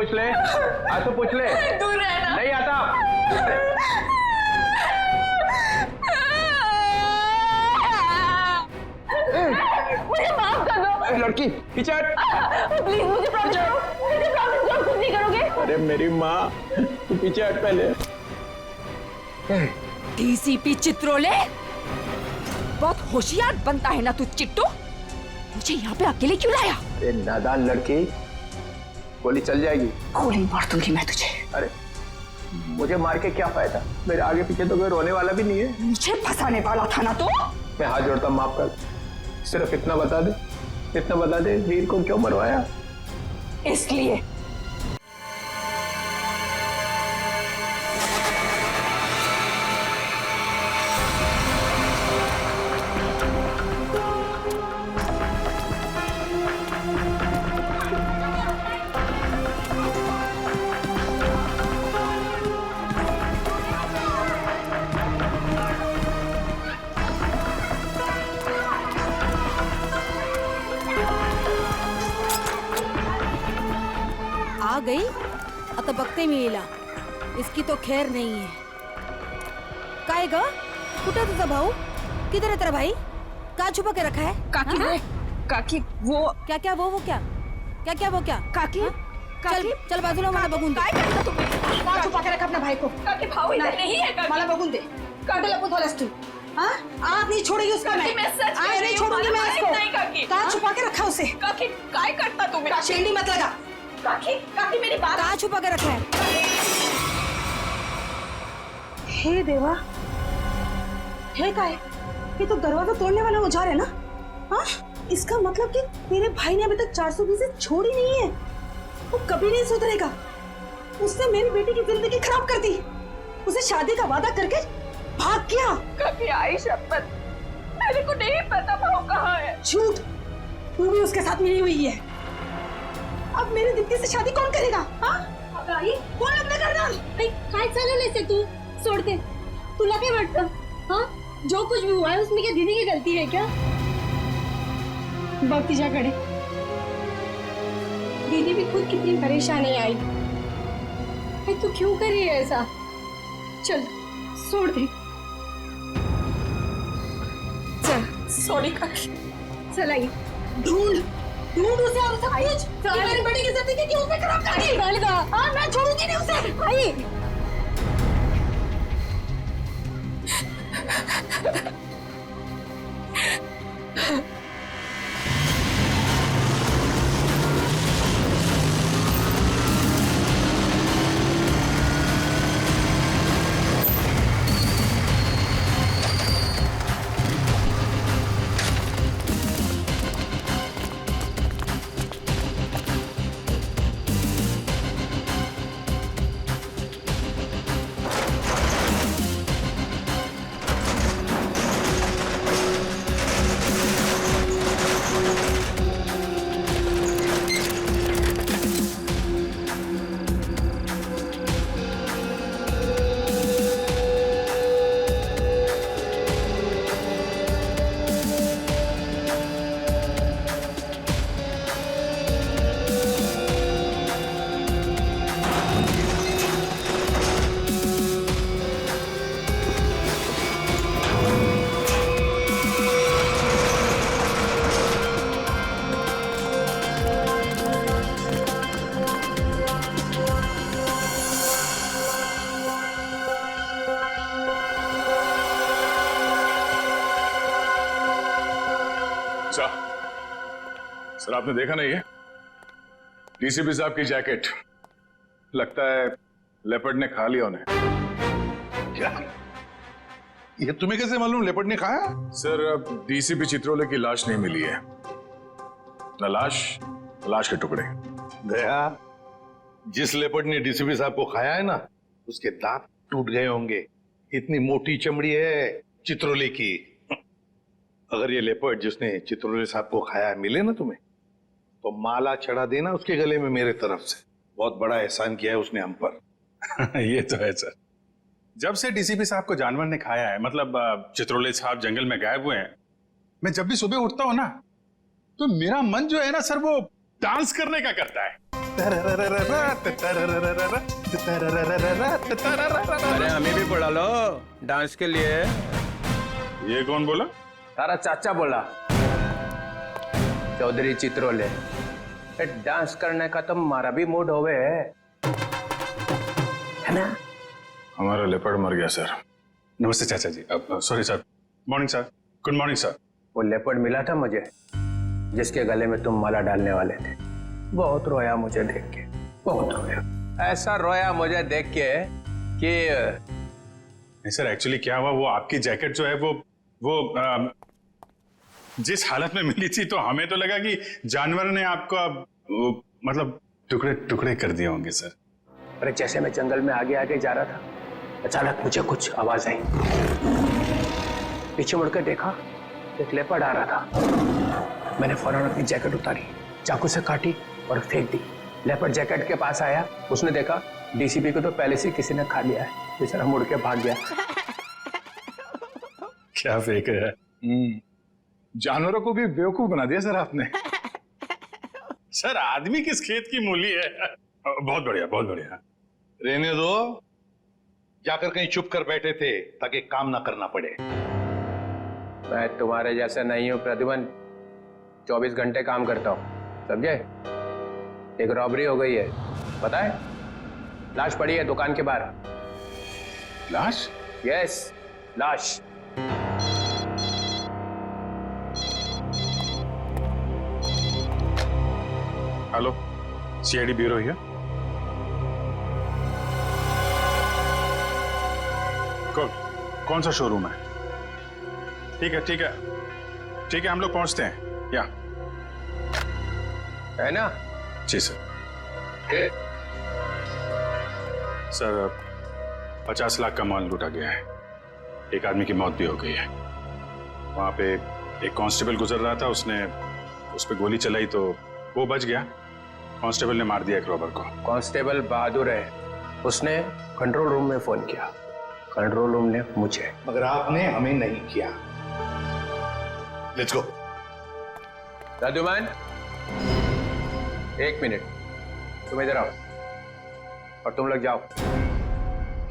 पूछ ले, आंसू पूछ ले। दूर रहना। नहीं आता। मुझे माफ कर दो। लड़की पीछे हट। प्लीज मुझे प्रॉमिस करो, मुझे प्रॉमिस करो कुछ नहीं करोगे। अरे मेरी माँ, तू पीछे हट पहले। डीसीपी चित्रोले, बहुत होशियार बनता है ना तू चिट्टू। मुझे यहाँ पे अकेले क्यों लाया? अरे नादान लड़की, गोली चल जाएगी। गोली मार दूंगी मैं तुझे। अरे मुझे मार के क्या फायदा, मेरे आगे पीछे तो कोई रोने वाला भी नहीं है। मुझे फंसाने वाला था ना तो। मैं हाथ जोड़ता हूँ, माफ कर। सिर्फ इतना बता दे वीर को क्यों मरवाया? इसलिए आ गई आता बघते मी हिला. इसकी तो खैर नहीं है. काय ग, कुठे तुझा भाऊ? किधर है तेरा भाई? कहाँ छुपा के रखा है? काकी हाँ? काकी वो क्या क्या वो क्या क्या क्या वो क्या? काकी हाँ? चल चल बाजूला मला बघून दे. काय करता तुम्ही? कहाँ छुपा के रखा अपना भाई को? काकी भाऊ इधर नहीं है काकी. मला बघून दे. काटे लपत वालास तू. हाँ? आज नहीं छोड़ेगी उसका मैं. मैं सच आज नहीं छोड़ूंगी मैं इसको. नहीं काकी. कहाँ छुपा के रखा उसे? काकी काय करता तुम्ही? शेंडी मत लगा. काकी काकी मेरी बात. कहाँ छुपा के रखा है? हे देवा, हे काय? ये तो दरवाजा तोड़ने वाला औजार है ना? हाँ? इसका मतलब कि तेरे भाई ने अभी तक 420 छोड़ी नहीं है. वो कभी नहीं सुधरेगा. उसने मेरी बेटी की जिंदगी खराब कर दी. उसे शादी का वादा करके भाग गया. काकी आई शपथ, मेरे को नहीं पता भाऊ कहाँ है. झूठ. तू भी उसके साथ मिली हुई है. अब मेरी दीप्ति से शादी कौन करेगा? हाँ? कौन लग्न करणार? काय चालवलंयस ते तू? सोड दे. तुला काय वाटतं? हाँ? जो कुछ भी हुआ है उसमें क्या दीदी की गलती है क्या? बघ तिच्याकडे. दीदी भी खुद कितनी परेशान है आई. तू क्यों कर रही है ऐसा? चल छोड़ दे. चल सॉरी काकी. चल आई. ढूंढ उसे और उसे पूछ कि मेरी बेटी की जिंदगी क्यों उसने खराब कर दी? हाँ, मैं छोड़ूंगी नहीं उसे. आई. सर आपने देखा नहीं है डीसीपी साहब की जैकेट? लगता है लेपर्ड ने खा लिया उन्हें। क्या? ये तुम्हें कैसे मालूम लेपर्ड ने खाया? सर अब डीसीपी चित्रोले की लाश नहीं मिली है, न लाश के टुकड़े। दया, जिस लेपर्ड ने डीसीपी साहब को खाया है ना, उसके दांत टूट गए होंगे. इतनी मोटी चमड़ी है चित्रोले की. अगर ये लेपर्ड जिसने चित्रोले साहब को खाया मिले ना तुम्हें, तो माला चढ़ा देना उसके गले में मेरे तरफ से. बहुत बड़ा एहसान किया है उसने हम पर. ये तो है सर. जब से डीसीपी साहब को जानवर ने खाया है, मतलब चित्रोले साहब जंगल में गायब हुए हैं, मैं जब भी सुबह उठता हूं ना, तो मेरा मन जो है ना सर, वो डांस करने का करता है. अरे हमें भी बुला लो डांस के लिए। ये कौन बोला? तारा चाचा बोला, चौधरी चित्रोले। डांस करने का तो हमारा भी मूड होवे है ना? हमारा लेपर्ड मर गया सर। नमस्ते चाचा जी। Sorry sir. Morning sir. Good morning sir. वो लेपर्ड मिला था मुझे जिसके गले में तुम माला डालने वाले थे। बहुत रोया मुझे देख के, बहुत रोया। ऐसा रोया मुझे देख के कि नहीं सर, एक्चुअली क्या हुआ, वो आपकी जैकेट जो है वो जिस हालत में मिली थी तो हमें तो लगा कि जानवर ने आपको मतलब टुकड़े टुकड़े कर दिए होंगे सर। अरे जैसे मैं जंगल में आगे आगे जा रहा था, अचानक मुझे कुछ आवाज आई। पीछे मुड़कर देखा, एक लेपर्ड आ रहा था। मैंने फौरन अपनी जैकेट उतारी, चाकू से काटी और फेंक दी। लेपर्ड जैकेट के पास आया, उसने देखा डीसीपी को तो पहले से किसी ने खा लिया है। बेचारा मुड़ के भाग गया। क्या फेंक है? जानवरों को भी बेवकूफ बना दिया सर आपने। सर आदमी किस खेत की मूली है। बहुत बढ़िया, बहुत बढ़िया। रहने दो, जाकर कहीं चुप कर बैठे थे ताकि काम ना करना पड़े। मैं तुम्हारे जैसा नहीं हूँ प्रद्युमन, 24 घंटे काम करता हूँ, समझे? एक रॉबरी हो गई है, पता है? लाश पड़ी है दुकान के बाहर। लाश? यस, लाश। Hello, CID bureau here. कौन सा शोरूम है? ठीक है ठीक है ठीक है, हम लोग पहुंचते हैं। या है ना? जी सर। सर 50 लाख का माल लूटा गया है। एक आदमी की मौत भी हो गई है। वहां पे एक कांस्टेबल गुजर रहा था, उसने उस पर गोली चलाई तो वो बच गया। कांस्टेबल ने मार दिया एक रॉबर को। कांस्टेबल बहादुर है, उसने कंट्रोल रूम में फोन किया, कंट्रोल रूम ने मुझे। मगर आपने हमें नहीं किया। Let's go. प्रद्युमन, 1 मिनट, तुम इधर आओ और तुम लोग जाओ।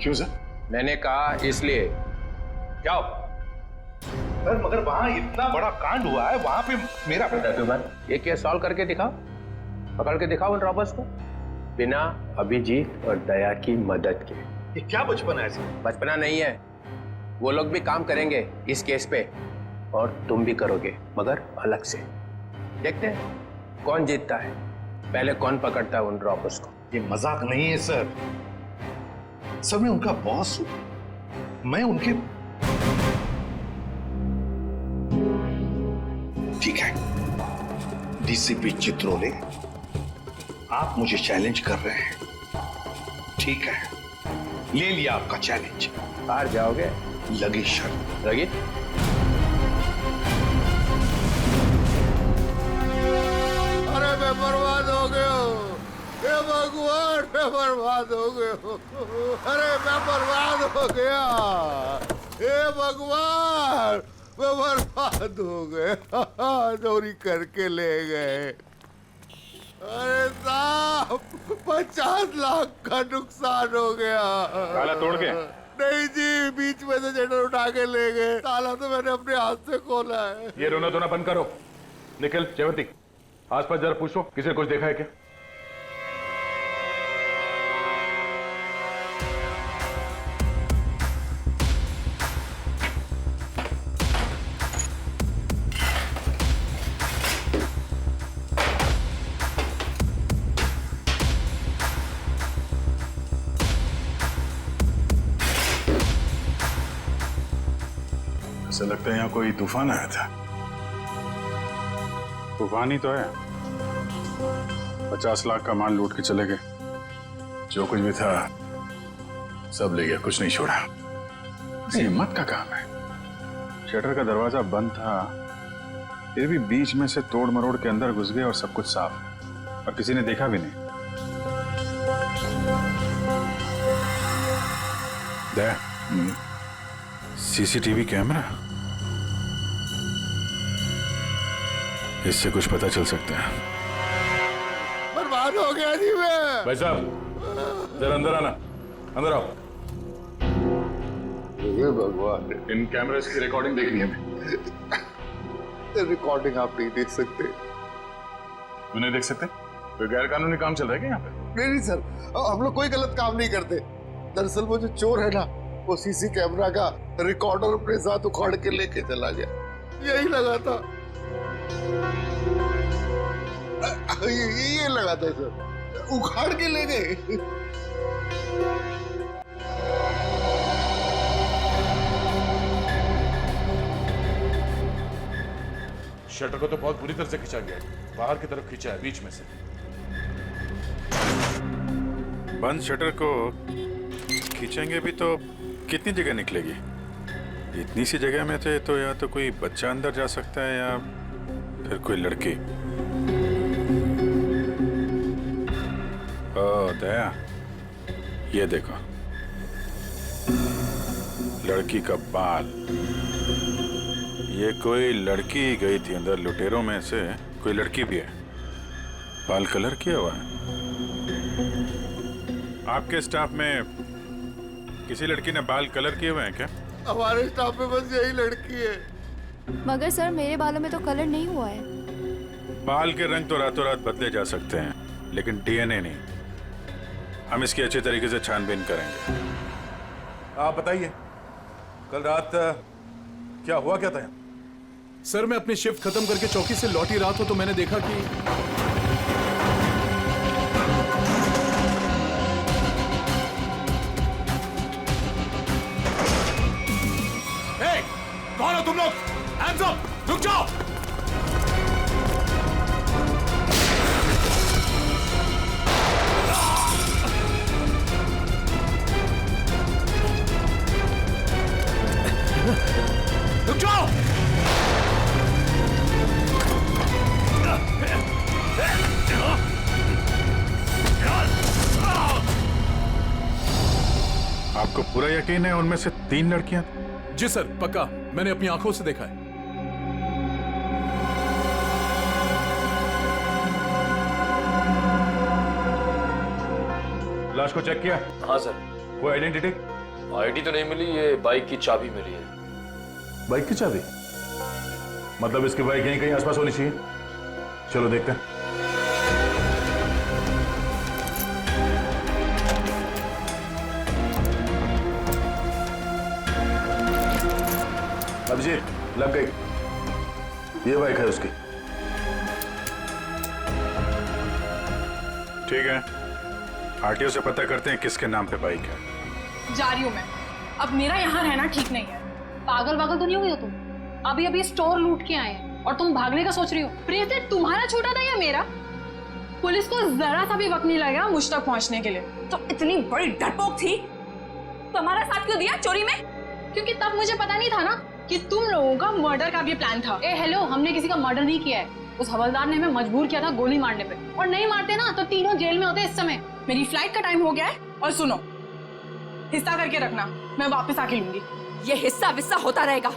क्यों सर? मैंने कहा इसलिए, जाओ। सर मगर वहां इतना बड़ा कांड हुआ है, वहां पे मेरा प्रद्युमन, ये केस सॉल्व करके दिखाओ, पकड़ के दिखाओ उन रॉबर्स को, बिना अभिजीत और दया की मदद के। ये क्या बचपन है सर? बचपना नहीं है, वो लोग भी काम करेंगे इस केस पे और तुम भी करोगे, मगर अलग से। देखते हैं कौन जीतता है, पहले कौन पकड़ता है उन रॉबर्स को। ये मजाक नहीं है सर। सर मैं उनका बॉस हूं, मैं उनके। ठीक है डीसीपी चित्रोले, आप मुझे चैलेंज कर रहे हैं, ठीक है, ले लिया आपका चैलेंज। बाहर जाओगे? लगी शर्त। लगी? अरे मैं बर्बाद हो गया हूँ, हे भगवान, मैं बर्बाद हो गया हूँ। अरे मैं बर्बाद हो गया, हे भगवान, मैं बर्बाद हो गया। चोरी करके ले गए। अरे साहब 50 लाख का नुकसान हो गया। ताला तोड़ के? नहीं जी, बीच में से जेटर उठा के ले गए। ताला तो मैंने अपने हाथ से खोला है। ये रोना धोना बंद करो। निखिल, जयवती, आसपास जरा पूछो, किसी ने कुछ देखा है क्या? ऐसा लगता है यहाँ कोई तूफान आया था। तूफान ही तो है। 50 लाख का माल लूट के चले गए, जो कुछ भी था सब ले गया, कुछ नहीं छोड़ा। हिम्मत का काम है। शटर का दरवाजा बंद था, फिर भी बीच में से तोड़ मरोड़ के अंदर घुस गए और सब कुछ साफ, और किसी ने देखा भी नहीं। सीसीटीवी कैमरा, इससे कुछ पता चल सकता है। बर्बाद बर्बाद हो गया जी मैं। भाई साहब जरा अंदर आना, अंदर आओ। हे भगवान, इन कैमरास की रिकॉर्डिंग देखनी है हमें। रिकॉर्डिंग आप नहीं देख सकते। क्यों नहीं देख सकते? कोई गैर कानूनी काम चल रहा है क्या यहाँ पे? नहीं सर, हम लोग कोई गलत काम नहीं करते। दरअसल वो जो चोर है ना, वो सीसी कैमरा का रिकॉर्डर अपने साथ उखाड़ के लेके चला गया। यही लगा था, ये लगा था सर, उखाड़ के ले गए। शटर को तो बहुत बुरी तरह से खींचा गया है, बाहर की तरफ खींचा है, बीच में से। बंद शटर को खींचेंगे भी तो कितनी जगह निकलेगी? इतनी सी जगह में थे तो या तो कोई बच्चा अंदर जा सकता है या फिर कोई लड़की। ओ दया, ये देखो, लड़की का बाल। ये कोई लड़की गई थी अंदर, लुटेरों में से कोई लड़की भी है। बाल कलर किया हुआ है। आपके स्टाफ में किसी लड़की ने बाल कलर किए हुए हैं क्या? हमारे स्टाफ में बस यही लड़की है। मगर सर मेरे बालों में तो कलर नहीं हुआ है। बाल के रंग तो रातों रात बदले जा सकते हैं, लेकिन डीएनए नहीं। हम इसकी अच्छी तरीके से छानबीन करेंगे। आप बताइए, कल रात क्या हुआ क्या था यहाँ? सर मैं अपनी शिफ्ट खत्म करके चौकी से लौटी रात हो तो मैंने देखा कि कौन हो तुम लोग? Hands up! रुक जाओ! रुक जाओ! आपको पूरा यकीन है उनमें से 3 लड़कियां थी? जी सर पक्का, मैंने अपनी आंखों से देखा है। लाश को चेक किया? हाँ सर। वो आइडेंटिटी? आईडी तो नहीं मिली, ये बाइक की चाबी मिली है। बाइक की चाबी? मतलब इसकी बाइक यहीं कहीं आसपास होनी चाहिए। चलो देखते हैं। अभिजीत, लग गई। ये बाइक है उसकी। ठीक है, आरटीओ से पता करते हैं किसके नाम पे बाइक है। जा रही हूँ मैं। अब मेरा यहाँ रहना ठीक नहीं है। पागल वागल तो नहीं हुई हो तुम? अभी अभी स्टोर लूट के आए हैं और तुम भागने का सोच रही हो? प्रियते, तुम्हारा छोटा था या मेरा? पुलिस को जरा सा भी वक्त नहीं लगेगा मुझ तक पहुंचने के लिए। तो इतनी बड़ी डरपोक थी तो हमारा साथ क्यों दिया चोरी में? क्योंकि तब मुझे पता नहीं था ना कि तुम लोगों का मर्डर का भी प्लान था। ए हेलो, हमने किसी का मर्डर नहीं किया है। उस हवलदार ने हमें मजबूर किया था गोली मारने पे, और नहीं मारते ना तो तीनों जेल में होते इस समय। मेरी फ्लाइट का टाइम हो गया है और सुनो, हिस्सा करके रखना, मैं वापस आके लूंगी। ये हिस्सा विस्सा होता रहेगा।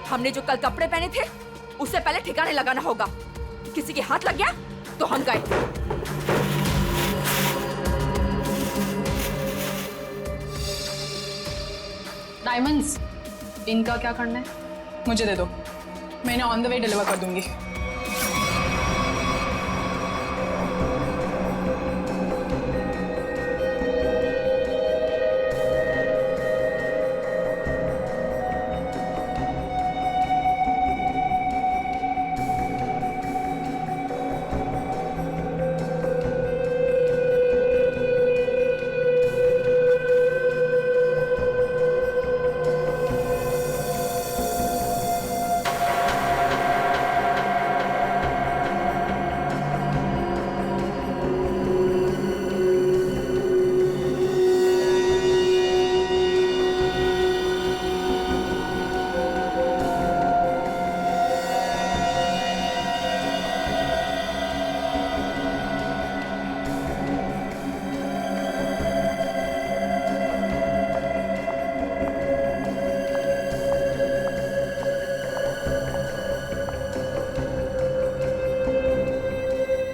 हमने जो कल कपड़े पहने थे उससे पहले ठिकाने लगाना होगा। किसी के हाथ लग गया तो हम गए। डायमंड्स, इनका क्या करना है? मुझे दे दो, मैं इन्हें ऑन द वे डिलीवर कर दूंगी।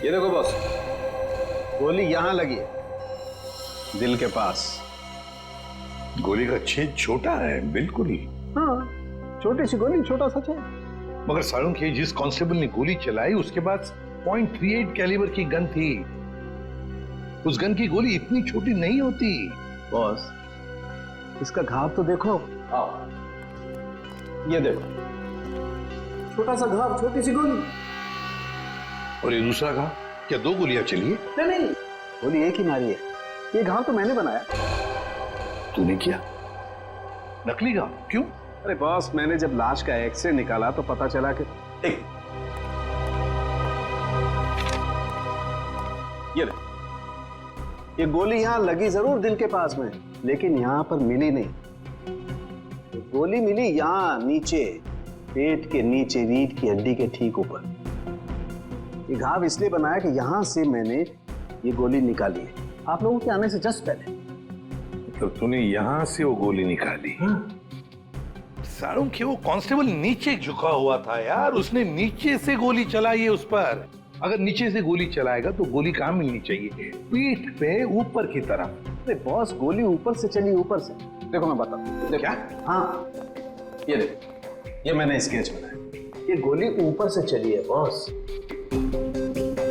ये देखो बॉस, गोली यहाँ लगी है, दिल के पास। गोली का छेद छोटा है, बिल्कुल ही। हाँ, छोटी सी गोली, छोटा सा छेद। मगर सारुण के जिस कांस्टेबल ने गोली चलाई उसके पास .38 कैलिबर की गन थी। उस गन की गोली इतनी छोटी नहीं होती। बॉस, इसका घाव तो देखो। ये देखो, छोटा सा घाव, छोटी सी गोली। और ये दूसरा घाव, क्या 2 गोलियां चली है? नहीं, गोली एक ही मारी है। ये घाव तो मैंने बनाया। तूने किया? नकली घाव? क्यों? अरे बॉस, मैंने जब लाश का एक्सरे निकाला तो पता चला कि ये गोली यहां लगी जरूर दिल के पास में, लेकिन यहां पर मिली नहीं। ये गोली मिली यहां नीचे, पेट के नीचे, रीढ़ की हड्डी के ठीक ऊपर। ये घाव इसलिए बनाया कि यहां से मैंने ये गोली निकाली है, आप लोगों के आने से जस्ट पहले। तो तूने यहां से वो गोली निकाली? सारुण के वो कांस्टेबल नीचे झुका हुआ था यार, उसने नीचे से गोली चलाई है उस पर। अगर नीचे से गोली चलाएगा तो गोली कहां मिलनी चाहिए? पीठ पे, ऊपर की तरफ। अरे बॉस, गोली ऊपर से चली, ऊपर से। देखो मैं बताता हूं। क्या? हाँ, ये देखो, ये मैंने स्केच बनाया। ये गोली ऊपर से चली है बॉस।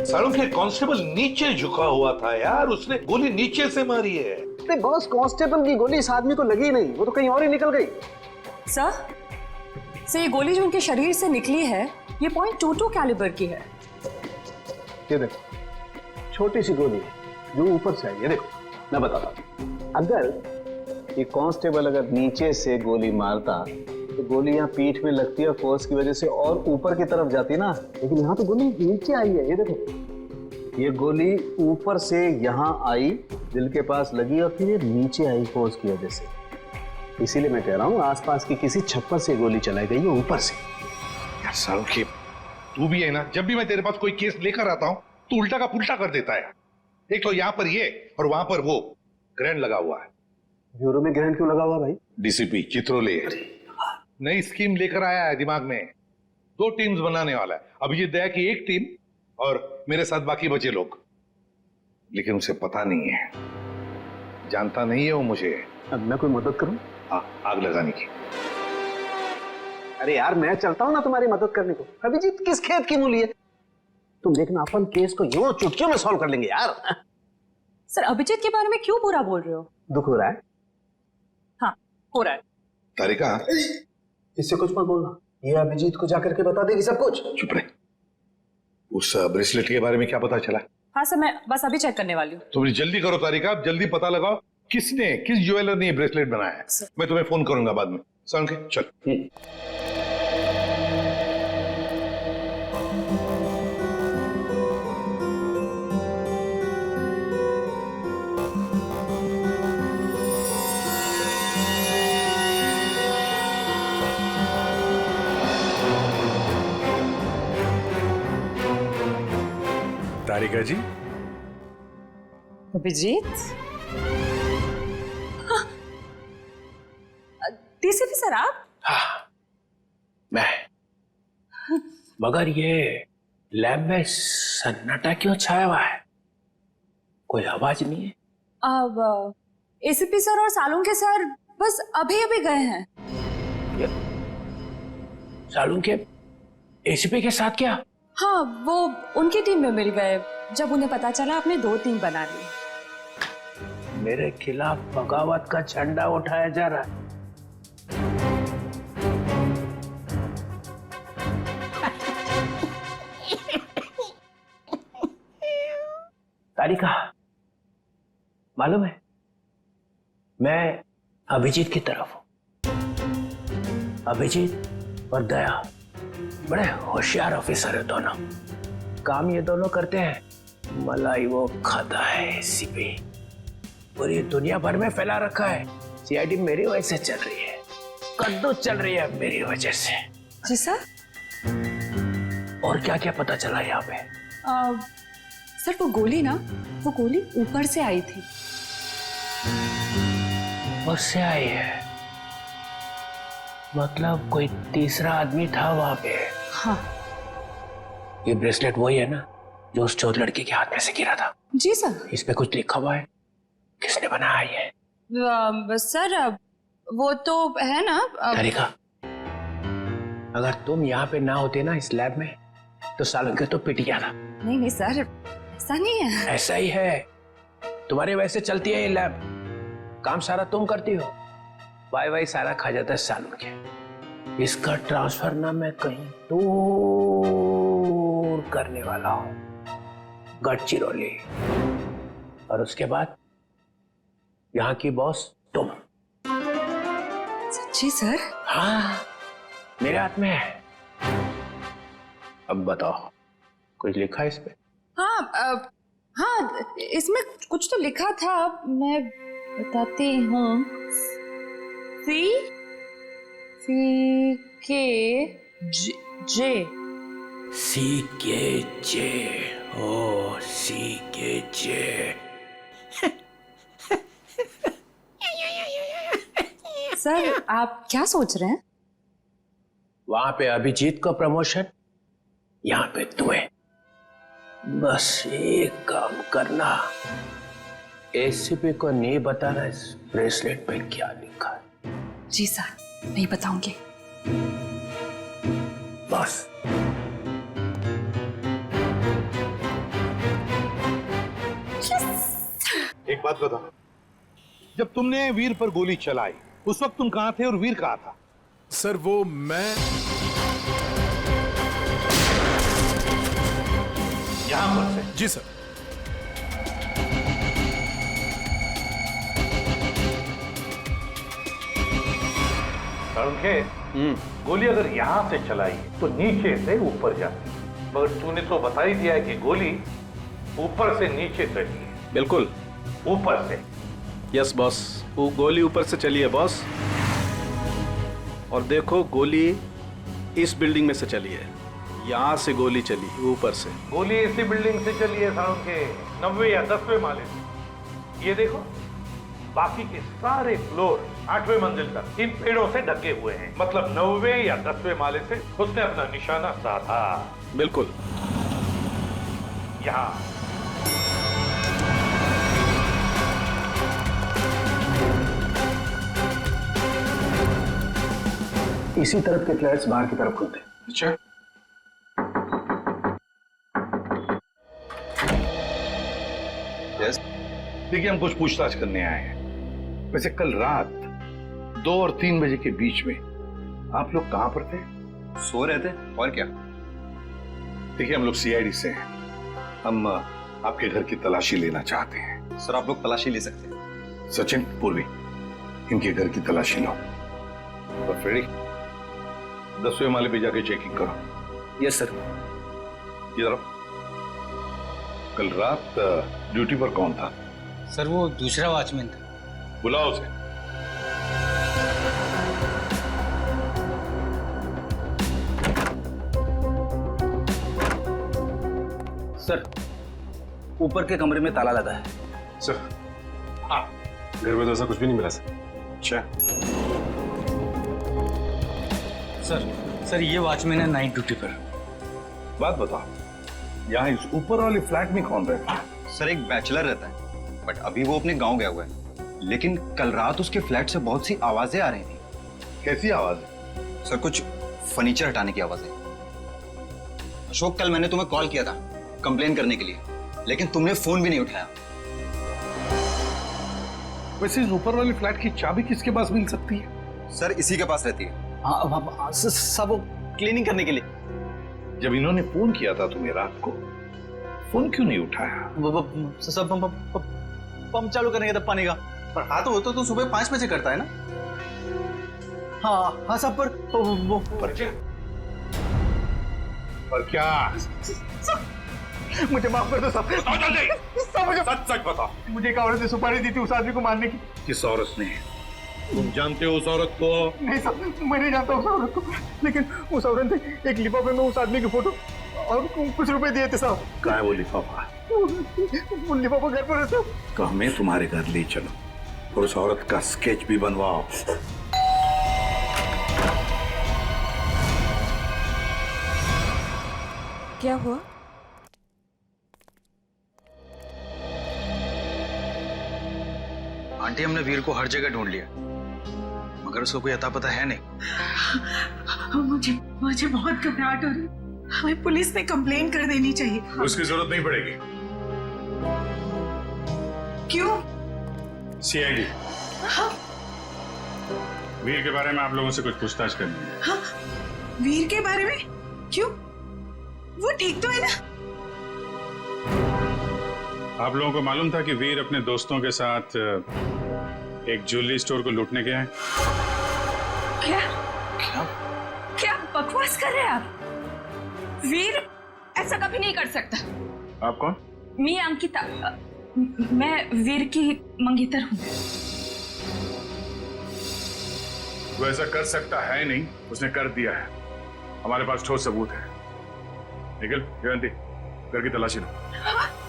सारुण के कांस्टेबल नीचे झुका हुआ था यार, उसने गोली नीचे से मारी है। अरे बॉस, कांस्टेबल की गोली इस आदमी को लगी नहीं, वो तो कहीं और ही निकल गई। सर, ये गोली जो उनके शरीर से निकली है, ये .22 कैलिबर की है। ये देखो, छोटी सी गोली जो ऊपर से आई है। देखो, मैं बताता हूं, अगर ये कांस्टेबल अगर नीचे से गोली मारता तो गोली यहाँ पीठ में लगती है, फोर्स की वजह से और ऊपर की तरफ जाती ना, लेकिन यहाँ तो गोली नीचे आई है। ये देखो, ये गोली ऊपर से यहाँ आई, दिल के पास लगी और फिर ये नीचे आई फोर्स की वजह से। इसीलिए मैं कह रहा हूँ आसपास की किसी छप्पर से गोली चलाई गई है ऊपर से। यार सारुण के, तू भी है ना, जब भी मैं तेरे पास कोई केस लेकर आता हूँ तू उल्टा का पुल्टा कर देता है। एक तो यहाँ पर ये और वहां पर वो ग्रैंड लगा हुआ है। ब्यूरो में ग्रैंड क्यों लगा हुआ भाई? डीसीपी चित्रोले नई स्कीम लेकर आया है दिमाग में। 2 टीम्स बनाने वाला है। अभिजीत दया की एक टीम और मेरे साथ बाकी बचे लोग। लेकिन उसे पता नहीं है, जानता नहीं है वो मुझे। अब मैं कोई मदद करूं? आग लगाने की। अरे यार, मैं चलता हूं ना तुम्हारी मदद करने को। अभिजीत किस खेत की मूली है? तुम देखना, अपन केस को यूं चुटकियों में सॉल्व कर लेंगे यार। सर, अभिजीत के बारे में क्यों बुरा बोल रहे हो? दुख हो रहा है? हाँ, हो रहा है। तारिका, इससे कुछ मत बोलना, ये अभिजीत को जाकर के बता देगी सब कुछ। चुप रहे। उस ब्रेसलेट के बारे में क्या पता चला? हाँ सर, मैं बस अभी चेक करने वाली हूँ। तुम जल्दी करो तारिका, जल्दी पता लगाओ किस ज्वेलर ने ये ब्रेसलेट बनाया है। मैं तुम्हें फोन करूंगा बाद में। सारुण के, चल। तारिका जी, अभिजीत, डीसीपी सर आप? हाँ, मैं। मगर ये लैब में सन्नाटा क्यों छाया हुआ है? कोई आवाज नहीं है। अब एसीपी सर और सालुंग के सर बस अभी अभी गए हैं। सालुंग के एसीपी के साथ क्या? हाँ, वो उनकी टीम में मिल गए जब उन्हें पता चला आपने 2 टीम बना ली। मेरे खिलाफ बगावत का झंडा उठाया जा रहा है। तारिका, मालूम है, मैं अभिजीत की तरफ हूं। अभिजीत और दया बड़े होशियार ऑफिसर है दोनों। काम ये दोनों करते हैं, मलाई वो खाता है एसीपी। पूरी दुनिया भर में फैला रखा है। सीआईडी मेरी वजह से चल रही है, कद्दू चल रही है मेरी वजह से। जी सर। और क्या क्या पता चला यहाँ पे? सर, वो गोली ना, वो गोली ऊपर से आई थी। ऊपर से आई है? मतलब कोई तीसरा आदमी था वहां पे? हाँ। ये ब्रेसलेट वही है ना जो उस चौथ लड़की के हाथ में से गिरा था। जी सर। इस पे कुछ लिखा हुआ है, किसने बनाया ये? सर वो तो है ना तरीका, अगर तुम यहाँ पे ना होते ना इस लैब में तो सालों के तो पिट गया था। नहीं नहीं सर, ऐसा नहीं है। ऐसा ही है, तुम्हारे वैसे चलती है ये लैब, काम सारा तुम करती हो, वाई सारा खा जाता है सालों के। इसका ट्रांसफर ना मैं कहीं दूर करने वाला हूं, गढ़चिरौली, और उसके बाद यहाँ की बॉस तुम। सच्ची सर? हाँ, मेरे हाथ में है। अब बताओ, कुछ लिखा है इस पे? हाँ हाँ, इसमें कुछ तो लिखा था, मैं बताती हूँ। सी के जे ओ CKJ। सर आप क्या सोच रहे हैं? वहां पे अभिजीत को प्रमोशन, यहाँ पे तुम्हें। बस एक काम करना, ACP को नहीं बताना इस ब्रेसलेट पे क्या लिखा है। जी सर, नहीं बताऊंगी। बस। एक बात बता, जब तुमने वीर पर गोली चलाई उस वक्त तुम कहां थे और वीर कहां था? सर वो मैं यहां पर से। जी सर। गोली अगर यहां से चलाई तो नीचे से ऊपर जाती, मगर तूने तो बता ही दिया है कि गोली ऊपर से नीचे चली है। बिल्कुल ऊपर से। यस बॉस, वो गोली ऊपर से चली है बॉस। और देखो, गोली इस बिल्डिंग में से चली है, यहाँ से गोली चली ऊपर से। गोली इसी बिल्डिंग से चली है साउंड के 90 या 10वें माले से। ये देखो, बाकी के सारे फ्लोर 8वें मंजिल तक इन पेड़ों से ढके हुए हैं, मतलब 9वें या 10वें माले से उसने अपना निशाना साधा। बिल्कुल। यहाँ इसी तरफ के फ्लैट्स बाहर की तरफ खुलते। अच्छा, देखिए, हम कुछ पूछताछ करने आए हैं। वैसे कल रात 2 और 3 बजे के बीच में आप लोग कहां पर थे? सो रहे थे, और क्या। देखिए, हम लोग CID से हैं, हम आपके घर की तलाशी लेना चाहते हैं। सर आप लोग तलाशी ले सकते हैं। सचिन, पूर्वी, इनके घर की तलाशी लो। और फ्रेडी, 10वें माले पे जाके चेकिंग करो। Yes sir. इधर आओ। कल रात ड्यूटी पर कौन था? सर वो दूसरा वॉचमैन था। बुलाओ उसे। सर ऊपर के कमरे में ताला लगा है। सर हाँ, घर में तो ऐसा कुछ भी नहीं मिला सर। अच्छा सर ये वॉचमैन है नाइट ड्यूटी पर। बात बताओ, यहाँ इस ऊपर वाले फ्लैट में कौन रहता है? सर एक बैचलर रहता है, बट अभी वो अपने गांव गया हुआ है। लेकिन कल रात उसके फ्लैट से बहुत सी आवाजें आ रही थी। कैसी आवाज? सर कुछ फर्नीचर हटाने की आवाजें। अशोक, कल मैंने तुम्हें कॉल किया था कंप्लेन करने के लिए, लेकिन तुमने फोन भी नहीं उठाया। वैसे इस ऊपर वाले फ्लैट की चाबी किसके पास मिल सकती है? सर इसी के पास रहती है। हाँ सब क्लीनिंग करने के लिए। जब इन्होंने फोन किया था तुम्हें रात को, फोन क्यों नहीं उठाया? सब पंप चालू करने का, तब पानी का। पर हाँ तो सुबह 5 बजे करता है ना। हाँ सब पर क्या? मुझे माफ कर दो सब। मुझे सच बताओ, मुझे एक औरत ने सुपारी दी थी उस आदमी को मारने की। किस औरत ने? तुम जानते हो उस औरत को? नहीं सर, मैं नहीं जानता उस औरत को, लेकिन उस औरत ने एक लिफाफे में उस आदमी की फोटो और कुछ रुपए दिए थे साहब। कहाँ है वो लिफाफा? वो लिफाफा घर पर है साहब। तो हमें तुम्हारे घर ले चलो और उस औरत का स्केच भी बनवाओ। क्या हुआ? आंटी हमने वीर को हर जगह ढूंढ लिया, मगर उसको कोई अता पता है नहीं। मुझे बहुत घबराहट हो रही है। हमें पुलिस में कंप्लेन कर देनी चाहिए। उसकी जरूरत नहीं पड़ेगी। क्यों? सीआईडी वीर के बारे में आप लोगों से कुछ पूछताछ करनी है। हाँ, वीर के बारे में? क्यों? वो ठीक तो है ना? आप लोगों को मालूम था कि वीर अपने दोस्तों के साथ एक ज्वेलरी स्टोर को लूटने गया है? क्या बकवास कर रहे हैं आप? वीर ऐसा कभी नहीं कर सकता। आप कौन? मैं अंकिता, मैं वीर की मंगेतर हूँ। वो ऐसा कर सकता है नहीं, उसने कर दिया है। हमारे पास ठोस सबूत है। निखिल, जयंती, घर की तलाशी लो।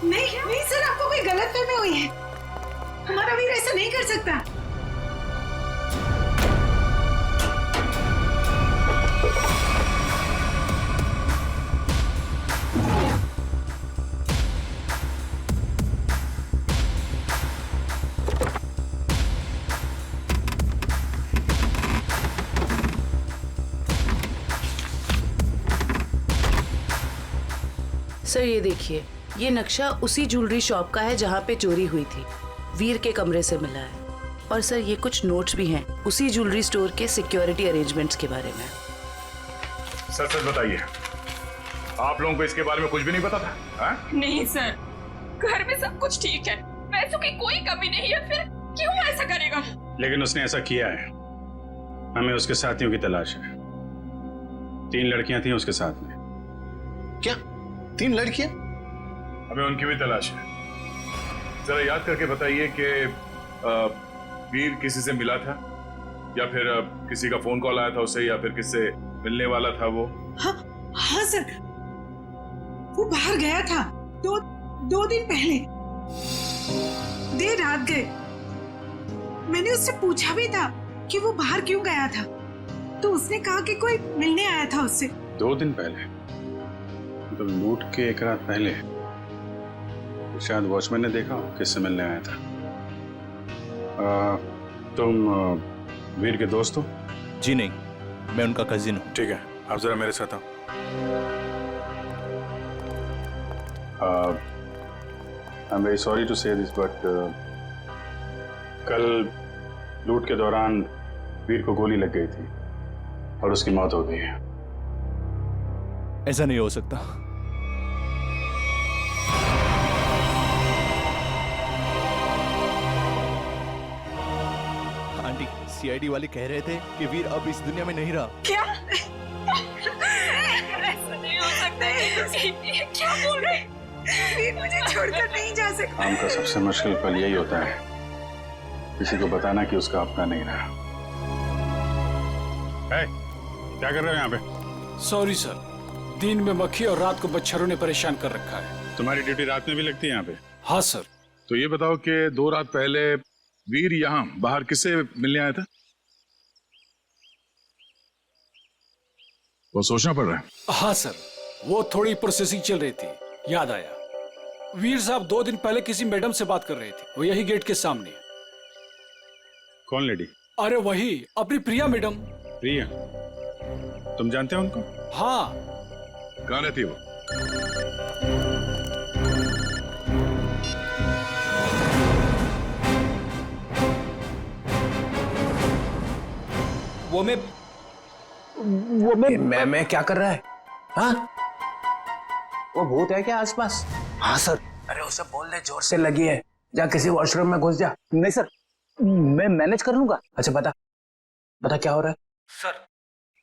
नहीं सर, आपको कोई गलतफहमी हुई है। हमारा वीर ऐसा नहीं कर सकता। सर ये देखिए, ये नक्शा उसी ज्वेलरी शॉप का है जहाँ पे चोरी हुई थी। वीर के कमरे से मिला है। और सर ये कुछ नोट्स भी हैं उसी ज्वेलरी स्टोर के सिक्योरिटी अरेंजमेंट्स के बारे में। सच बताइए, आप लोगों को इसके बारे में कुछ भी नहीं पता था? हा? नहीं सर, घर में सब कुछ ठीक है, पैसों की कोई कमी नहीं है, फिर क्यों ऐसा करेगा? लेकिन उसने ऐसा किया है। हमें उसके साथियों की तलाश है। 3 लड़कियां थी उसके साथ में। क्या 3 लड़कियां? हमें उनकी भी तलाश है। जरा याद करके बताइए कि वीर किसी से मिला था, या फिर किसी का फोन कॉल आया था उसे, या फिर किससे मिलने वाला था वो? हाँ सर, वो बाहर गया था 2 दिन पहले, देर रात गए। मैंने उससे पूछा भी था कि वो बाहर क्यों गया था, तो उसने कहा कि कोई मिलने आया था उससे। 2 दिन पहले? तो लूट के 1 रात पहले शायद वॉचमैन ने देखा किससे मिलने आया था। तुम वीर के दोस्त हो? जी नहीं, मैं उनका कजिन हूँ। ठीक है, आप जरा मेरे साथ आओ। I am very sorry to say this, but कल लूट के दौरान वीर को गोली लग गई थी और उसकी मौत हो गई है। ऐसा नहीं हो सकता। आंटी, सीआईडी वाले कह रहे थे कि वीर अब इस दुनिया में नहीं रहा। क्या? ऐसा नहीं हो सकता है। क्या बोल रहे हैं? वीर मुझे छोड़कर नहीं जा सकता। काम का सबसे मुश्किल पल यही होता है, किसी को बताना कि उसका अपना नहीं रहा। क्या कर रहे हो यहाँ पे? सॉरी सर, दिन में मक्खी और रात को मच्छरों ने परेशान कर रखा है। तुम्हारी ड्यूटी रात में भी लगती है यहाँ पे? हाँ सर। तो ये बताओ कि 2 रात पहले वीर यहाँ बाहर किससे मिलने आया था? वो सोचना पड़ रहा है। हाँ सर, वो थोड़ी प्रोसेसिंग चल रही थी, याद आया। वीर साहब 2 दिन पहले किसी मैडम से बात कर रहे थे, वो यही गेट के सामने। कौन लेडी? अरे वही, अपनी प्रिया मैडम। प्रिया? तुम जानते हो उनको? हाँ। कहाँ रहती है वो? मैं क्या कर रहा है? हाँ? वो भूत है क्या आसपास? हाँ सर। अरे उसे बोल दे जोर से लगी है, जा किसी वॉशरूम में घुस जा। नहीं सर, मैं मैनेज कर लूंगा। अच्छा बता क्या हो रहा है? सर,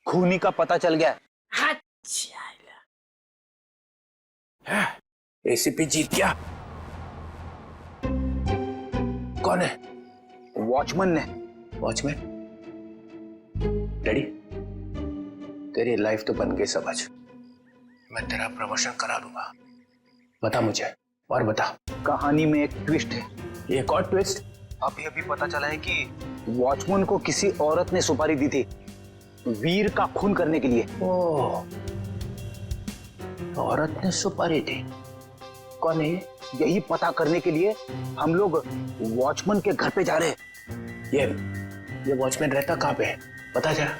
खूनी का पता चल गया है। एसीपी जीत गया। कौन है? वॉचमैन ने। वॉचमैन? डैडी, तेरी लाइफ तो बन गई समझ। मैं तेरा प्रमोशन करा दूंगा। बता मुझे, और बता। कहानी में एक ट्विस्ट है। एक और ट्विस्ट? अब यह भी पता चला है कि वॉचमैन को किसी औरत ने सुपारी दी थी वीर का खून करने के लिए। ओह, औरत ने सुपारी दी? कौन है ये? यही पता करने के लिए हम लोग वॉचमैन के घर पे जा रहे हैं। ये वॉचमैन रहता कहाँ पे है, पता जरा।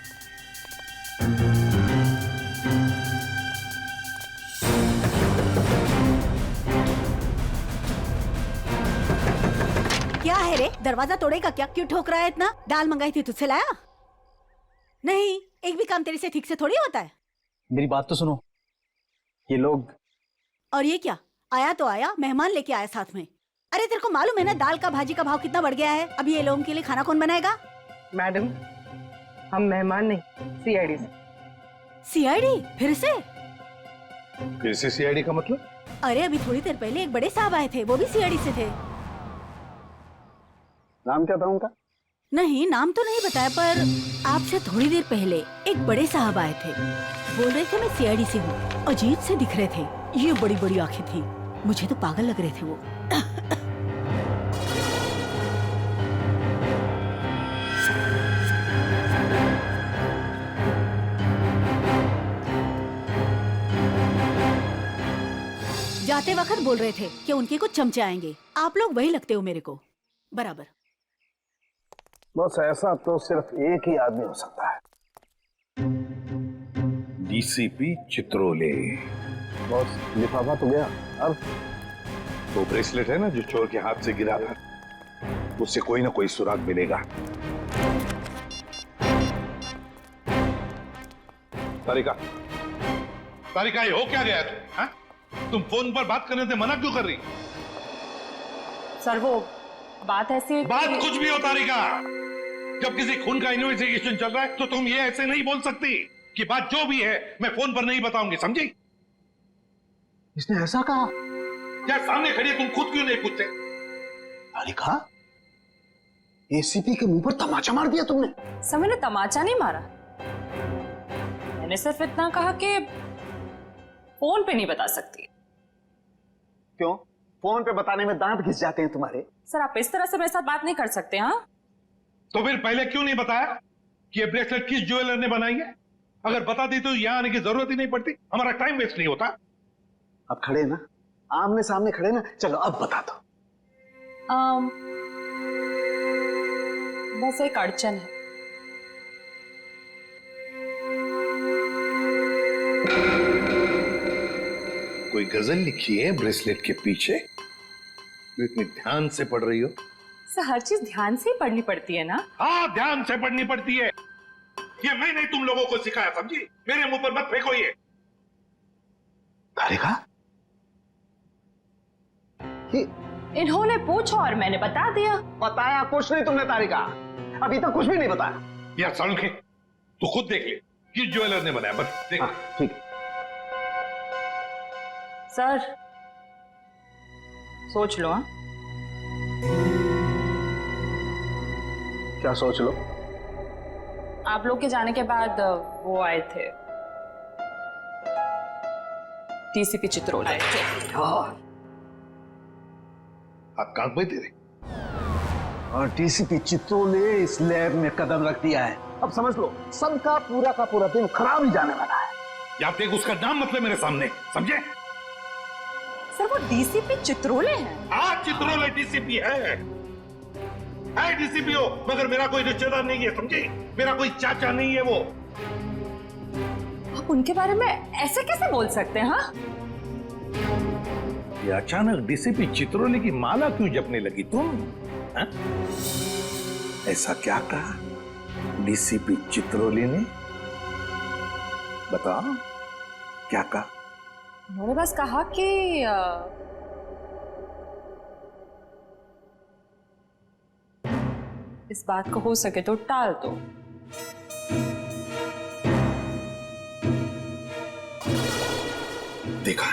क्या है रे, दरवाजा तोड़ेगा क्या? क्यों ठोक रहा है इतना? दाल मंगाई थी तुझसे लाया नहीं? एक भी काम तेरे से ठीक से थोड़ी होता है। मेरी बात तो सुनो, ये लोग। और ये क्या, आया तो आया, मेहमान लेके आया साथ में। अरे तेरे को मालूम है ना दाल का भाजी का भाव कितना बढ़ गया है? अभी ये लोगों के लिए खाना कौन बनाएगा? मैडम, हम मेहमान नहीं, सीआईडी से। सीआईडी? फिर से सीआईडी का मतलब? अरे अभी थोड़ी देर पहले एक बड़े साहब आए थे, वो भी सीआईडी से थे। नाम क्या था उनका? नहीं, नाम तो नहीं बताया, पर आपसे थोड़ी देर पहले एक बड़े साहब आए थे, बोल रहे थे मैं सीआईडी से हूँ। अजीब से दिख रहे थे, ये बड़ी बड़ी आंखें थी, मुझे तो पागल लग रहे थे वो। जाते वक्त बोल रहे थे कि उनके कुछ चमचे आएंगे। आप लोग वही लगते हो मेरे को बराबर। बस ऐसा तो सिर्फ एक ही आदमी हो सकता है। डीसीपी चित्रोले। बस लिफाफा तो गया, अब वो ब्रेसलेट है ना जो चोर के हाथ से गिरा था, उससे कोई ना कोई सुराग मिलेगा। तारिका, तारिका, ये हो क्या गया तुम? तुम फोन पर बात करने से मना क्यों कर रही? सर वो बात ऐसी है बात कुछ भी हो तारिका, जब किसी खून का इन्वेस्टिगेशन चल रहा है तो तुम ये ऐसे नहीं बोल सकती कि बात जो भी है मैं फोन पर नहीं बताऊंगी, समझी? इसने ऐसा कहा? क्या सामने खड़ी है, तुम खुद क्यों नहीं पूछते? तारिका, एसीपी के मुंह पर तमाचा मार दिया तुमने। सर मैंने तमाचा नहीं मारा, मैंने सिर्फ इतना कहा कि फोन पे नहीं बता सकती। क्यों? फोन पे बताने में दांत घिस जाते हैं तुम्हारे। सर आप इस तरह से मेरे साथ बात नहीं कर सकते। हाँ तो फिर पहले क्यों नहीं बताया कि ये ब्रेसलेट किस ज्वेलर ने बनाई है? अगर बता दी तो यहां आने की जरूरत ही नहीं पड़ती, हमारा टाइम वेस्ट नहीं होता। अब खड़े ना, आमने सामने खड़े ना, चलो अब बता दो। बस एक अड़चन है। कोई गजल लिखी है ब्रेसलेट के पीछे? इतनी ध्यान से पढ़ रही हो? सर हर चीज ध्यान से ही पढ़नी पड़ती है ना? हाँ, ध्यान से पढ़नी पड़ती है। ये मैं नहीं तुम लोगों को सिखाया, समझी? मेरे मुंह पर मत फेंको ये। तारिका, इन्होंने पूछा और मैंने बता दिया। बताया कुछ नहीं तुमने तारिका, अभी तक कुछ भी नहीं बताया। यार सड़के, तू खुद देख ले किस ज्वेलर ने बनाया, बस देख। ठीक है सर, सोच लो। हाँ क्या सोच लो? आप लोग के जाने के बाद वो आए थे, डीसीपी चित्रोले। आप कान पे तेरे। और डीसीपी चित्रोले इस लैब में कदम रख दिया है। अब समझ लो सबका पूरा का पूरा दिन खराब ही जाने वाला है। या देख उसका नाम मतलब मेरे सामने, समझे? सर वो डीसीपी चित्रोले हैं। हाँ, चित्रोले डीसीपी है डीसीपी हो, मगर मेरा कोई रिश्तेदार नहीं है, समझे? मेरा कोई चाचा नहीं है वो। आप उनके बारे में ऐसे कैसे बोल सकते हैं? हाँ, ये अचानक डीसीपी चित्रोले की माला क्यों जपने लगी तुम? हा? ऐसा क्या कहा डीसीपी चित्रोले ने? बताओ क्या कहा? उन्होंने बस कहा कि इस बात को हो सके तो टाल दो। देखा,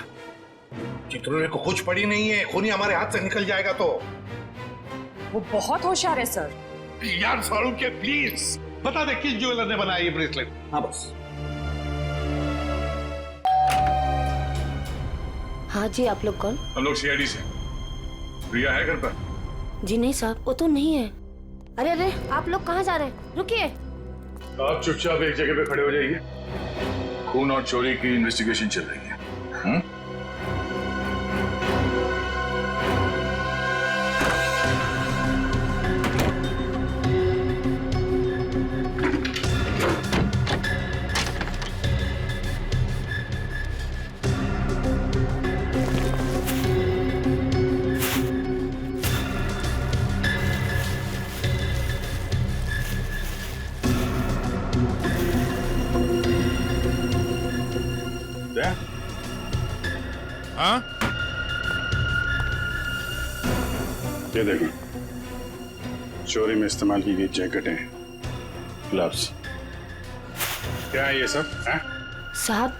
चित्रोले को कुछ पड़ी नहीं है, खूनी हमारे हाथ से निकल जाएगा तो। वो बहुत होशियार है सर। यार सारू के प्लीज बता दे किस ज्वेलर ने बनाया ये ब्रेसलेट। हाँ बस। हाँ जी, आप लोग कौन? हम लोग सीआईडी से। प्रिया है घर पर? जी नहीं साहब, वो तो नहीं है। अरे अरे, आप लोग कहाँ जा रहे हैं? रुकिए। आप चुपचाप एक जगह पे खड़े हो जाइए। खून और चोरी की इन्वेस्टिगेशन चल रही है। हाँ? ये देखो, चोरी में इस्तेमाल की गई जैकेटें, ग्लव्स, क्या है ये सब? है? साहब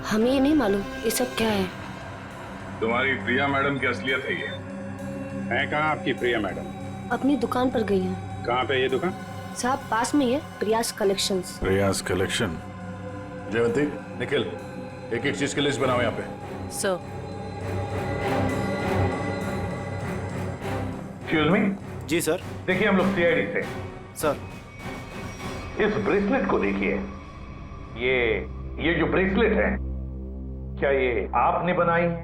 हमें ये नहीं मालूम ये सब क्या है। तुम्हारी प्रिया मैडम की असलियत है ये। है कहाँ आपकी प्रिया मैडम? अपनी दुकान पर गई है। कहाँ पे ये दुकान? साहब पास में ही है, प्रियास कलेक्शंस। रियाज कलेक्शन। जयवंती, निखिल, एक एक चीज की लिस्ट बनाओ यहाँ पे। सर। Excuse me. जी सर। देखिए हम लोग सीआईडी से। सर। इस ब्रेसलेट को देखिए। ये जो ब्रेसलेट है, क्या ये आपने बनाई है?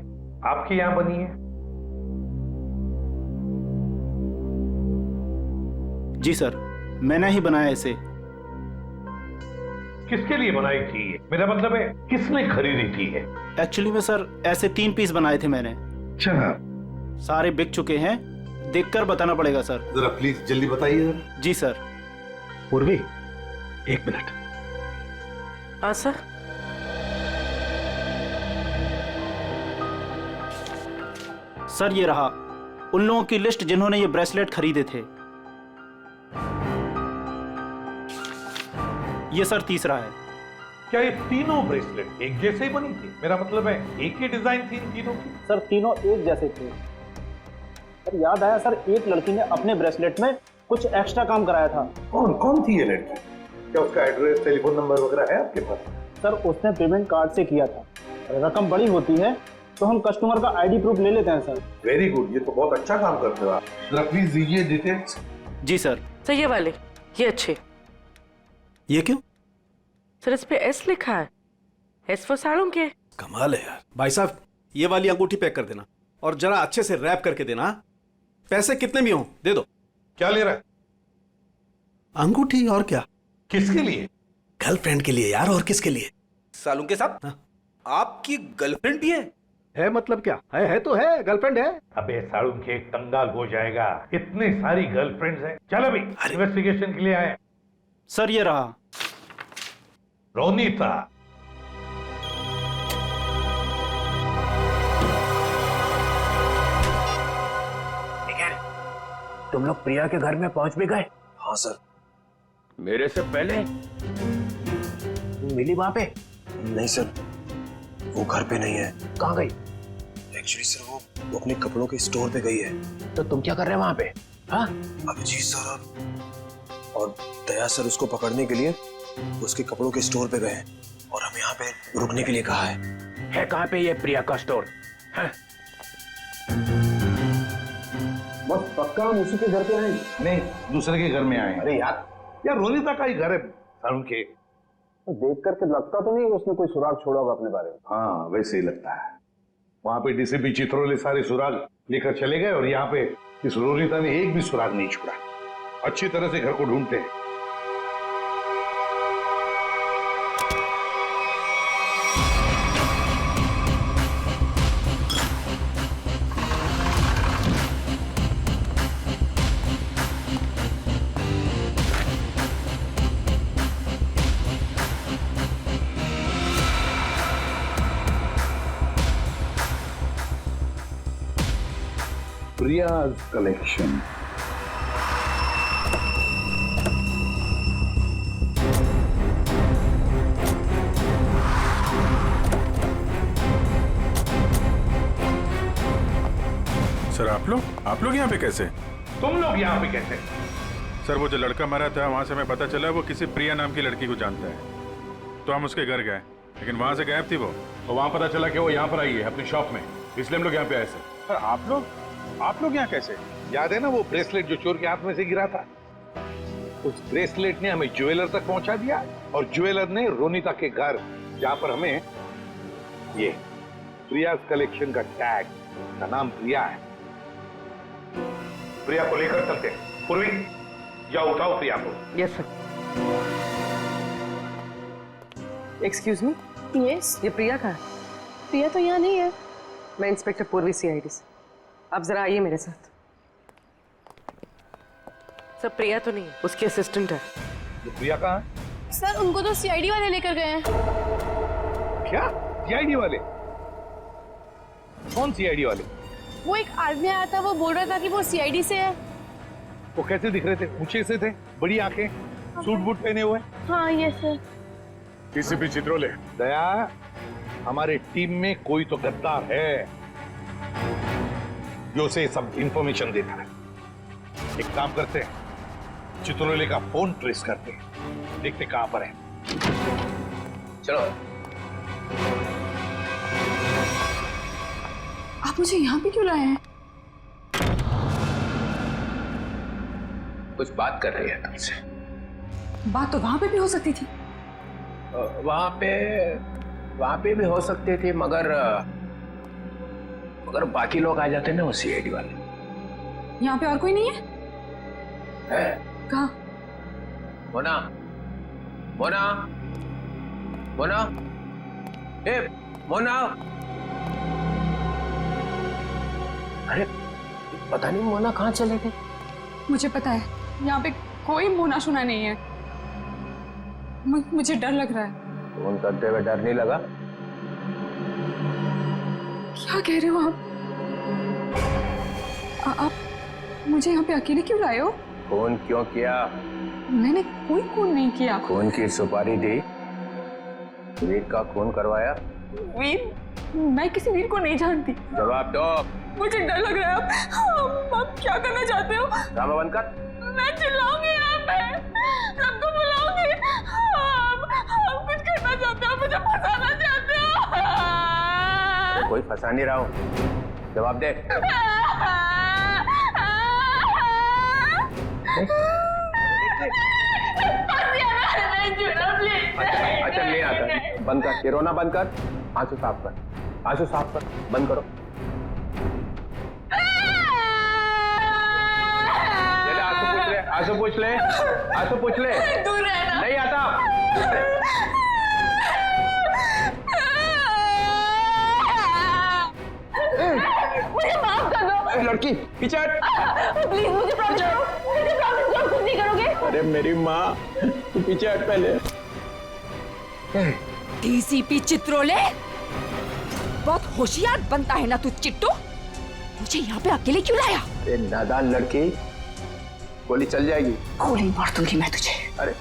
आपके यहां बनी है? जी सर, मैंने ही बनाया इसे। किसके लिए बनाई थी ये? मेरा मतलब है किसने खरीदी थी ये? एक्चुअली में सर ऐसे 3 पीस बनाए थे मैंने। अच्छा। सारे बिक चुके हैं, देखकर बताना पड़ेगा सर। जरा प्लीज जल्दी बताइए। जी सर। पूर्वी, 1 मिनट। हाँ सर। सर ये रहा उन लोगों की लिस्ट जिन्होंने ये ब्रेसलेट खरीदे थे। ये सर तीसरा है। क्या ये तीनों ब्रेसलेट एक जैसे ही बनी थी? मेरा मतलब है एक ही डिजाइन थी इन तीनों की? सर तीनों एक जैसे थे। सर याद आया सर, एक लड़की ने अपने ब्रेसलेट में कुछ एक्स्ट्रा काम कराया था। कौन थी ये लड़की? क्या उसका एड्रेस, टेलीफोन नंबर वगैरह है आपके पास? सर उसने पेमेंट कार्ड से किया था। रकम बड़ी होती है तो हम कस्टमर का आईडी प्रूफ ले लेते हैं सर। वेरी गुड, ये तो बहुत अच्छा काम करते हो आप। जरा प्लीज दीजिए डिटेल्स। जी सर। सर ये वाले, ये अच्छे। ये क्यों? सर इस पे एस लिखा है, एस फॉर साड़ों के। कमाल है यार। भाई साहब ये वाली अंगूठी पैक कर देना और जरा अच्छे से रैप करके देना। पैसे कितने भी हों दे दो। क्या ले रहा है? अंगूठी और क्या? किसके लिए? गर्लफ्रेंड के लिए यार, और किसके लिए? सालू के साथ आपकी गर्लफ्रेंड भी है मतलब क्या है तो है, गर्लफ्रेंड है। अबे साड़ू के एक तंगाल हो जाएगा, इतनी सारी गर्लफ्रेंड्स हैं। चल अभी इन्वेस्टिगेशन के लिए आए। सर ये रहा रोनीता। तुम लोग प्रिया के घर में पहुंच भी गए? हाँ सर। मेरे से पहले? मिली वहां पे? नहीं सर, वो घर पे नहीं है। कहाँ गई? एक्चुअली सर वो अपने कपड़ों के स्टोर पे गई है। तो तुम क्या कर रहे हैं वहां पे? हाँ? अभिजीत सर और दया सर उसको पकड़ने के लिए उसके कपड़ों के स्टोर पे गए हैं और हमें यहाँ पे रुकने के लिए कहा है। कहाँ पे ये प्रिया का स्टोर? हाँ? बस पक्का हम उसी के घर पे आए? नहीं, दूसरे के घर में आए। अरे यार रोनीता का ही घर है साड़ू के। तो देख करके लगता तो नहीं उसने कोई सुराग छोड़ा होगा अपने बारे में। हाँ वैसे ही लगता है। वहां पे डीसीपी चित्रोले सारे सुराग लेकर चले गए और यहाँ पे इस रोनीता ने एक भी सुराग नहीं छोड़ा। अच्छी तरह से घर को ढूंढते हैं। Priya's collection. सर आप लोग यहाँ पे कैसे? तुम लोग यहाँ पे कैसे? सर वो जो लड़का मरा था वहां से हमें पता चला वो किसी प्रिया नाम की लड़की को जानता है, तो हम उसके घर गए, लेकिन वहां से गायब थी वो। और वहां पता चला कि वो यहाँ पर आई है अपनी शॉप में, इसलिए हम लोग यहाँ पे आए सर। सर आप लोग यहाँ कैसे? याद है ना वो ब्रेसलेट जो चोर के हाथ में से गिरा था? उस ब्रेसलेट ने हमें ज्वेलर तक पहुंचा दिया और ज्वेलर ने रोनीता के घर, जहां पर हमें ये प्रिया कलेक्शन का टैग, का नाम प्रिया है। प्रिया को लेकर चलते। पूर्वी जाओ, उठाओ प्रिया को। Yes sir. एक्सक्यूज मी। यस। ये प्रिया कहाँ है? प्रिया तो यहाँ नहीं है। मैं इंस्पेक्टर पूर्वी सीआईडी से। आप जरा आइए मेरे साथ। सर प्रिया तो नहीं है, उसकी असिस्टेंट है। ये प्रिया कहाँ है? सर उनको तो सीआईडी वाले लेकर गए हैं। क्या? सीआईडी वाले? कौन सीआईडी वाले? वो एक आदमी आया था, वो बोल रहा था कि वो सीआईडी से है। वो कैसे दिख रहे थे? ऊंचे से थे, बड़ी आंखें, सूट बूट पहने हुए। हाँ ये सर। डीसीपी चित्रोले। दया, हमारे टीम में कोई तो गद्दार है जो उसे सब इंफॉर्मेशन देता है। एक काम करते हैं, चित्रोले का फोन ट्रेस करते हैं, देखते कहां पर है। चलो। आप मुझे यहाँ पे क्यों लाए हैं? कुछ बात कर रही है तुमसे। बात तो वहां पे भी हो सकती थी। वहां पे भी हो सकती थी, मगर बाकी लोग आ जाते ना, वो सीआईडी वाले। यहाँ पे और कोई नहीं है? कहाँ? मोना, मोना, मोना, ए मोना। अरे पता नहीं मोना कहाँ चले गए। मुझे पता है, यहाँ पे कोई मोना शुना नहीं है। मुझे डर लग रहा है। फोन करते हुए डर नहीं लगा? क्या कह रहे हो आप मुझे यहाँ पे अकेले क्यों लाए हो? फोन क्यों किया? मैंने कोई खून नहीं किया। खून की सुपारी दी, वीर का खून करवाया। वीर? मैं किसी वीर को नहीं जानती। जवाब दो। मुझे डर लग रहा है। आप क्या करना चाहते हो? ड्रामा बंद कर। मैं चिल्लाऊंगी यहाँ पे, सबको बुलाऊंगी। आप कुछ करना चाहते हो, मुझे फंसाना चाहते हो। कोई फंसा नहीं रहा हूँ, जवाब दे। अच्छा नहीं आता, बंद कर, ये रोना बंद कर, आंसू साफ कर, आंसू साफ कर, बंद करो। चले आंसू पूछ ले, आंसू पूछ ले। नहीं आता। मुझे माफ कर दो। लड़की पीछे हट। प्लीज मुझे प्रॉमिस करो, मुझे प्रॉमिस करो कुछ नहीं करोगे। अरे मेरी माँ, तू पीछे हट पहले। डीसीपी चित्रोले, बहुत होशियार बनता है ना तू चिट्टू। मुझे यहाँ पे अकेले क्यों लाया? ए नादान लड़की, गोली चल जाएगी। गोली मार दूंगी मैं तुझे। अरे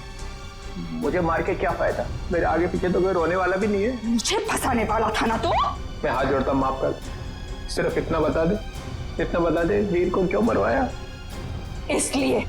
मुझे मार के क्या फायदा? मेरे आगे पीछे तो कोई रोने वाला भी नहीं है। मुझे फंसाने वाला था ना तो। मैं हाथ जोड़ता हूँ, माफ कर। सिर्फ इतना बता दे, वीर को क्यों मरवाया? इसलिए